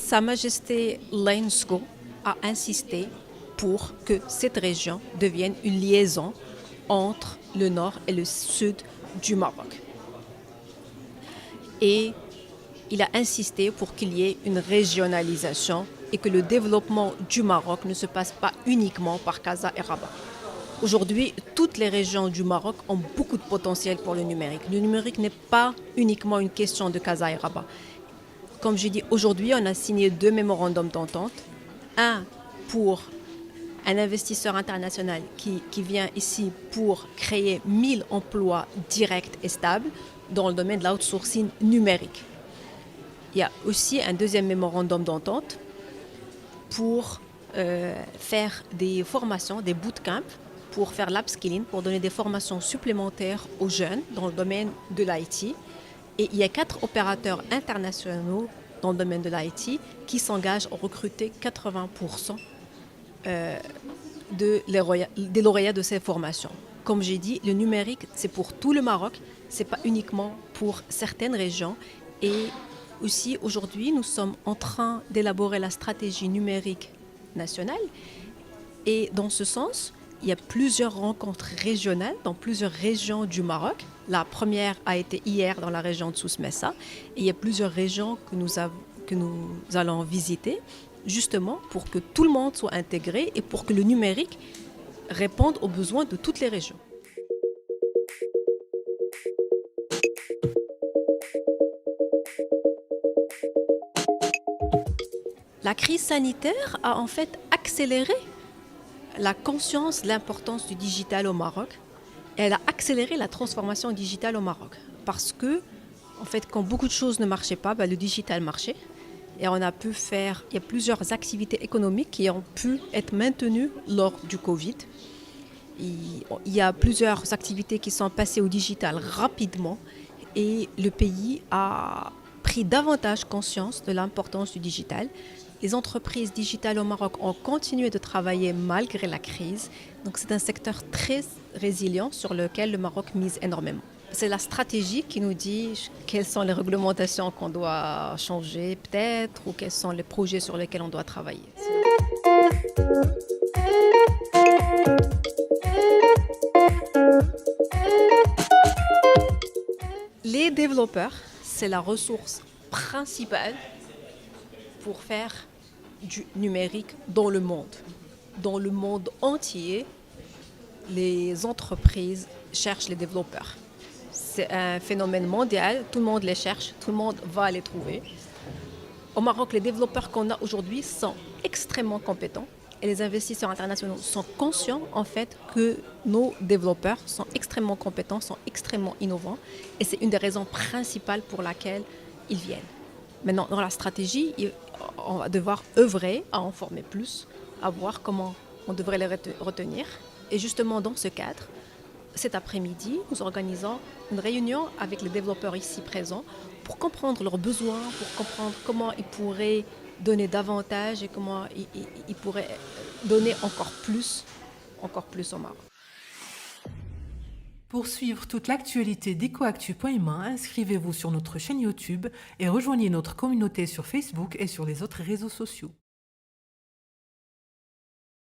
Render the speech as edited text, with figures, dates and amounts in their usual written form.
Sa Majesté Lainsco a insisté pour que cette région devienne une liaison entre le nord et le sud du Maroc. Et il a insisté pour qu'il y ait une régionalisation et que le développement du Maroc ne se passe pas uniquement par Casa et Rabat. Aujourd'hui, toutes les régions du Maroc ont beaucoup de potentiel pour le numérique. Le numérique n'est pas uniquement une question de Casa et Rabat. Comme je dis, aujourd'hui, on a signé 2 mémorandums d'entente. Un pour un investisseur international qui vient ici pour créer 1000 emplois directs et stables dans le domaine de l'outsourcing numérique. Il y a aussi un deuxième mémorandum d'entente pour faire des formations, des bootcamps, pour faire l'upskilling, pour donner des formations supplémentaires aux jeunes dans le domaine de l'IT. Et il y a 4 opérateurs internationaux dans le domaine de l'IT qui s'engagent à recruter 80% des lauréats de ces formations. Comme j'ai dit, le numérique, c'est pour tout le Maroc, ce n'est pas uniquement pour certaines régions. Et aussi, aujourd'hui, nous sommes en train d'élaborer la stratégie numérique nationale. Et dans ce sens, il y a plusieurs rencontres régionales dans plusieurs régions du Maroc. La première a été hier dans la région de Souss Messa. Et il y a plusieurs régions que nous allons visiter, justement pour que tout le monde soit intégré et pour que le numérique réponde aux besoins de toutes les régions. La crise sanitaire a en fait accéléré la conscience de l'importance du digital au Maroc. Elle a accéléré la transformation digitale au Maroc. Parce que, en fait, quand beaucoup de choses ne marchaient pas, le digital marchait. Et on a pu faire, il y a plusieurs activités économiques qui ont pu être maintenues lors du Covid. Il y a plusieurs activités qui sont passées au digital rapidement et le pays a pris davantage conscience de l'importance du digital. Les entreprises digitales au Maroc ont continué de travailler malgré la crise. Donc c'est un secteur très résilient sur lequel le Maroc mise énormément. C'est la stratégie qui nous dit quelles sont les réglementations qu'on doit changer peut-être ou quels sont les projets sur lesquels on doit travailler. Les développeurs, c'est la ressource principale pour faire du numérique dans le monde. Dans le monde entier, les entreprises cherchent les développeurs. C'est un phénomène mondial, tout le monde les cherche, tout le monde va les trouver. Au Maroc, les développeurs qu'on a aujourd'hui sont extrêmement compétents et les investisseurs internationaux sont conscients en fait que nos développeurs sont extrêmement compétents, sont extrêmement innovants et c'est une des raisons principales pour laquelle ils viennent. Maintenant, dans la stratégie, on va devoir œuvrer à en former plus, à voir comment on devrait les retenir. Et justement, dans ce cadre, cet après-midi, nous organisons une réunion avec les développeurs ici présents pour comprendre leurs besoins, pour comprendre comment ils pourraient donner davantage et comment ils pourraient donner encore plus au Maroc. Pour suivre toute l'actualité d'EcoActu.ma, inscrivez-vous sur notre chaîne YouTube et rejoignez notre communauté sur Facebook et sur les autres réseaux sociaux.